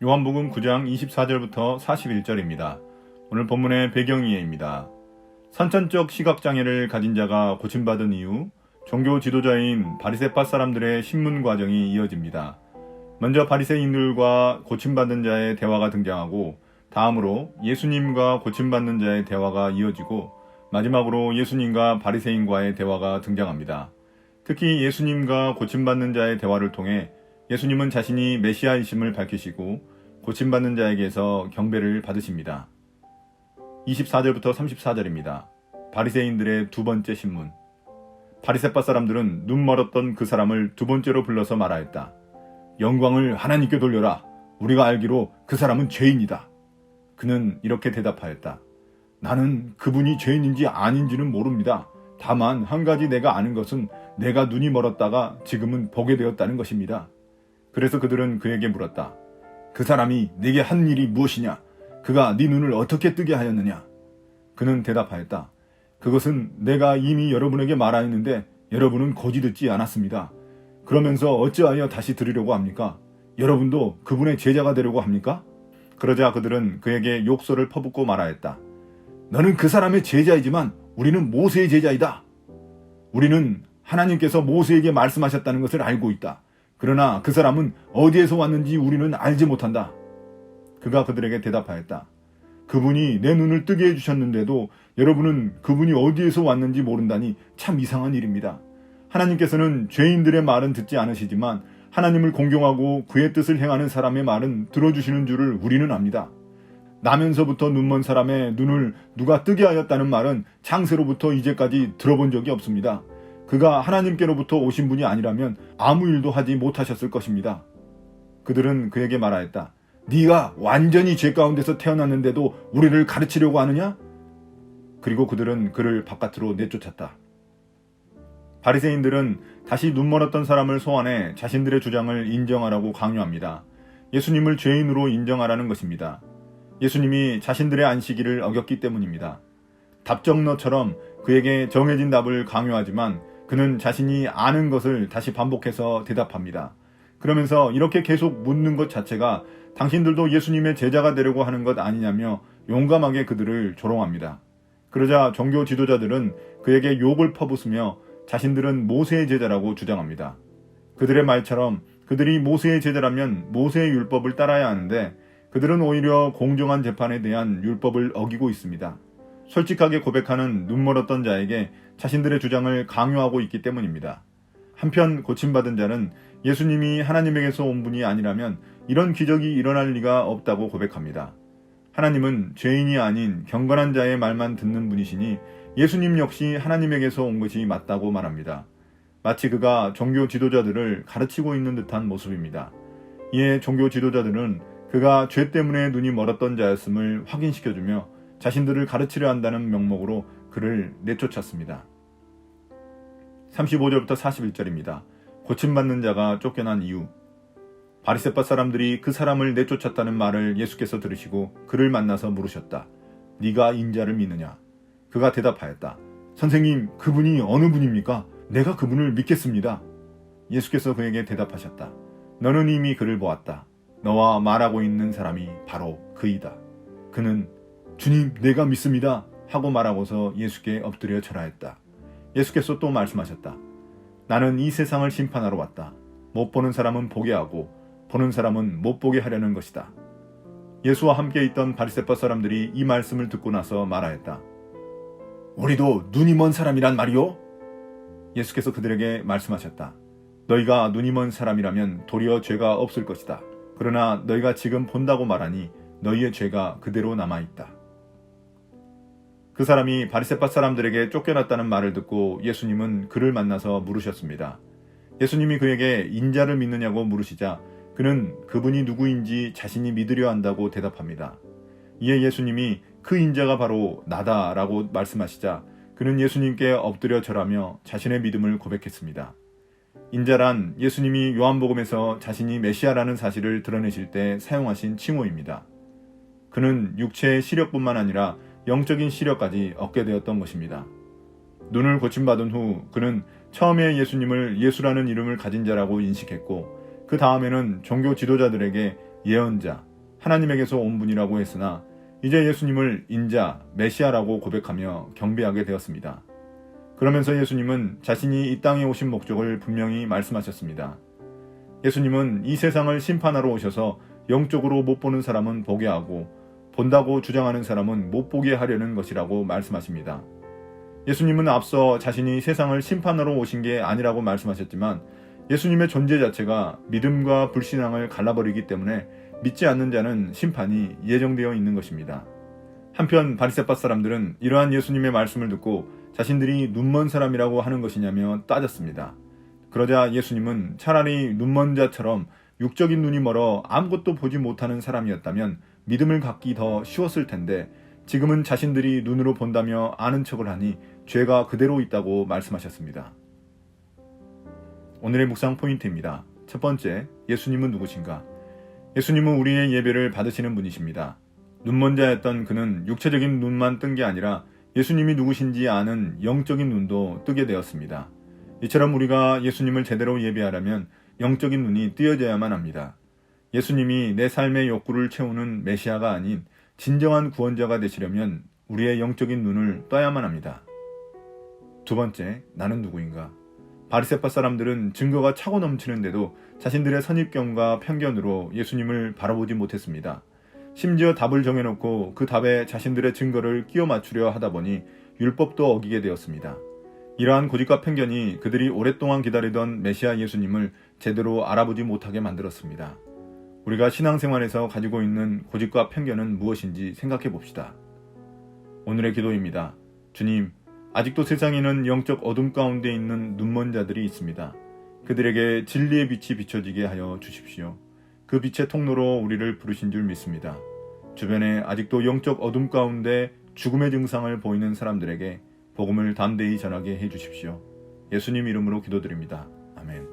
요한복음 9장 24절부터 41절입니다. 오늘 본문의 배경이해입니다. 선천적 시각장애를 가진 자가 고침받은 이후 종교 지도자인 바리새파 사람들의 신문 과정이 이어집니다. 먼저 바리새인들과 고침받은 자의 대화가 등장하고 다음으로 예수님과 고침받는 자의 대화가 이어지고 마지막으로 예수님과 바리새인과의 대화가 등장합니다. 특히 예수님과 고침받는 자의 대화를 통해 예수님은 자신이 메시아이심을 밝히시고 고침받는 자에게서 경배를 받으십니다. 24절부터 34절입니다. 바리새인들의 두 번째 신문. 바리새파 사람들은 눈 멀었던 그 사람을 두 번째로 불러서 말하였다. 영광을 하나님께 돌려라. 우리가 알기로 그 사람은 죄인이다. 그는 이렇게 대답하였다. 나는 그분이 죄인인지 아닌지는 모릅니다. 다만 한 가지 내가 아는 것은 내가 눈이 멀었다가 지금은 보게 되었다는 것입니다. 그래서 그들은 그에게 물었다. 그 사람이 네게 한 일이 무엇이냐? 그가 네 눈을 어떻게 뜨게 하였느냐? 그는 대답하였다. 그것은 내가 이미 여러분에게 말하였는데 여러분은 고지 듣지 않았습니다. 그러면서 어찌하여 다시 들으려고 합니까? 여러분도 그분의 제자가 되려고 합니까? 그러자 그들은 그에게 욕설을 퍼붓고 말하였다. 너는 그 사람의 제자이지만 우리는 모세의 제자이다. 우리는 하나님께서 모세에게 말씀하셨다는 것을 알고 있다. 그러나 그 사람은 어디에서 왔는지 우리는 알지 못한다. 그가 그들에게 대답하였다. 그분이 내 눈을 뜨게 해주셨는데도 여러분은 그분이 어디에서 왔는지 모른다니 참 이상한 일입니다. 하나님께서는 죄인들의 말은 듣지 않으시지만 하나님을 공경하고 그의 뜻을 행하는 사람의 말은 들어주시는 줄을 우리는 압니다. 나면서부터 눈먼 사람의 눈을 누가 뜨게 하였다는 말은 창세로부터 이제까지 들어본 적이 없습니다. 그가 하나님께로부터 오신 분이 아니라면 아무 일도 하지 못하셨을 것입니다. 그들은 그에게 말하였다. 네가 완전히 죄 가운데서 태어났는데도 우리를 가르치려고 하느냐? 그리고 그들은 그를 바깥으로 내쫓았다. 바리새인들은 다시 눈멀었던 사람을 소환해 자신들의 주장을 인정하라고 강요합니다. 예수님을 죄인으로 인정하라는 것입니다. 예수님이 자신들의 안식일을 어겼기 때문입니다. 답정너처럼 그에게 정해진 답을 강요하지만 그는 자신이 아는 것을 다시 반복해서 대답합니다. 그러면서 이렇게 계속 묻는 것 자체가 당신들도 예수님의 제자가 되려고 하는 것 아니냐며 용감하게 그들을 조롱합니다. 그러자 종교 지도자들은 그에게 욕을 퍼붓으며 자신들은 모세의 제자라고 주장합니다. 그들의 말처럼 그들이 모세의 제자라면 모세의 율법을 따라야 하는데 그들은 오히려 공정한 재판에 대한 율법을 어기고 있습니다. 솔직하게 고백하는 눈멀었던 자에게 자신들의 주장을 강요하고 있기 때문입니다. 한편 고침받은 자는 예수님이 하나님에게서 온 분이 아니라면 이런 기적이 일어날 리가 없다고 고백합니다. 하나님은 죄인이 아닌 경건한 자의 말만 듣는 분이시니 예수님 역시 하나님에게서 온 것이 맞다고 말합니다. 마치 그가 종교 지도자들을 가르치고 있는 듯한 모습입니다. 이에 종교 지도자들은 그가 죄 때문에 눈이 멀었던 자였음을 확인시켜주며 자신들을 가르치려 한다는 명목으로 그를 내쫓았습니다. 35절부터 41절입니다. 고침받는 자가 쫓겨난 이유. 바리새파 사람들이 그 사람을 내쫓았다는 말을 예수께서 들으시고 그를 만나서 물으셨다. 네가 인자를 믿느냐? 그가 대답하였다. 선생님, 그분이 어느 분입니까? 내가 그분을 믿겠습니다. 예수께서 그에게 대답하셨다. 너는 이미 그를 보았다. 너와 말하고 있는 사람이 바로 그이다. 그는 주님, 내가 믿습니다 하고 말하고서 예수께 엎드려 절하였다. 예수께서 또 말씀하셨다. 나는 이 세상을 심판하러 왔다. 못 보는 사람은 보게 하고 보는 사람은 못 보게 하려는 것이다. 예수와 함께 있던 바리새파 사람들이 이 말씀을 듣고 나서 말하였다. 우리도 눈이 먼 사람이란 말이요? 예수께서 그들에게 말씀하셨다. 너희가 눈이 먼 사람이라면 도리어 죄가 없을 것이다. 그러나 너희가 지금 본다고 말하니 너희의 죄가 그대로 남아있다. 그 사람이 바리새파 사람들에게 쫓겨났다는 말을 듣고 예수님은 그를 만나서 물으셨습니다. 예수님이 그에게 인자를 믿느냐고 물으시자 그는 그분이 누구인지 자신이 믿으려 한다고 대답합니다. 이에 예수님이 그 인자가 바로 나다라고 말씀하시자 그는 예수님께 엎드려 절하며 자신의 믿음을 고백했습니다. 인자란 예수님이 요한복음에서 자신이 메시아라는 사실을 드러내실 때 사용하신 칭호입니다. 그는 육체의 시력뿐만 아니라 영적인 시력까지 얻게 되었던 것입니다. 눈을 고침받은 후 그는 처음에 예수님을 예수라는 이름을 가진 자라고 인식했고 그 다음에는 종교 지도자들에게 예언자, 하나님에게서 온 분이라고 했으나 이제 예수님을 인자, 메시아라고 고백하며 경배하게 되었습니다. 그러면서 예수님은 자신이 이 땅에 오신 목적을 분명히 말씀하셨습니다. 예수님은 이 세상을 심판하러 오셔서 영적으로 못 보는 사람은 보게 하고 본다고 주장하는 사람은 못 보게 하려는 것이라고 말씀하십니다. 예수님은 앞서 자신이 세상을 심판하러 오신 게 아니라고 말씀하셨지만 예수님의 존재 자체가 믿음과 불신앙을 갈라버리기 때문에 믿지 않는 자는 심판이 예정되어 있는 것입니다. 한편 바리새파 사람들은 이러한 예수님의 말씀을 듣고 자신들이 눈먼 사람이라고 하는 것이냐며 따졌습니다. 그러자 예수님은 차라리 눈먼 자처럼 육적인 눈이 멀어 아무것도 보지 못하는 사람이었다면 믿음을 갖기 더 쉬웠을 텐데 지금은 자신들이 눈으로 본다며 아는 척을 하니 죄가 그대로 있다고 말씀하셨습니다. 오늘의 묵상 포인트입니다. 첫 번째, 예수님은 누구신가? 예수님은 우리의 예배를 받으시는 분이십니다. 눈먼 자였던 그는 육체적인 눈만 뜬 게 아니라 예수님이 누구신지 아는 영적인 눈도 뜨게 되었습니다. 이처럼 우리가 예수님을 제대로 예배하려면 영적인 눈이 뜨여져야만 합니다. 예수님이 내 삶의 욕구를 채우는 메시아가 아닌 진정한 구원자가 되시려면 우리의 영적인 눈을 떠야만 합니다. 두 번째, 나는 누구인가? 바리새파 사람들은 증거가 차고 넘치는데도 자신들의 선입견과 편견으로 예수님을 바라보지 못했습니다. 심지어 답을 정해놓고 그 답에 자신들의 증거를 끼워 맞추려 하다 보니 율법도 어기게 되었습니다. 이러한 고집과 편견이 그들이 오랫동안 기다리던 메시아 예수님을 제대로 알아보지 못하게 만들었습니다. 우리가 신앙생활에서 가지고 있는 고집과 편견은 무엇인지 생각해 봅시다. 오늘의 기도입니다. 주님, 아직도 세상에는 영적 어둠 가운데 있는 눈먼 자들이 있습니다. 그들에게 진리의 빛이 비춰지게 하여 주십시오. 그 빛의 통로로 우리를 부르신 줄 믿습니다. 주변에 아직도 영적 어둠 가운데 죽음의 증상을 보이는 사람들에게 복음을 담대히 전하게 해 주십시오. 예수님 이름으로 기도드립니다. 아멘.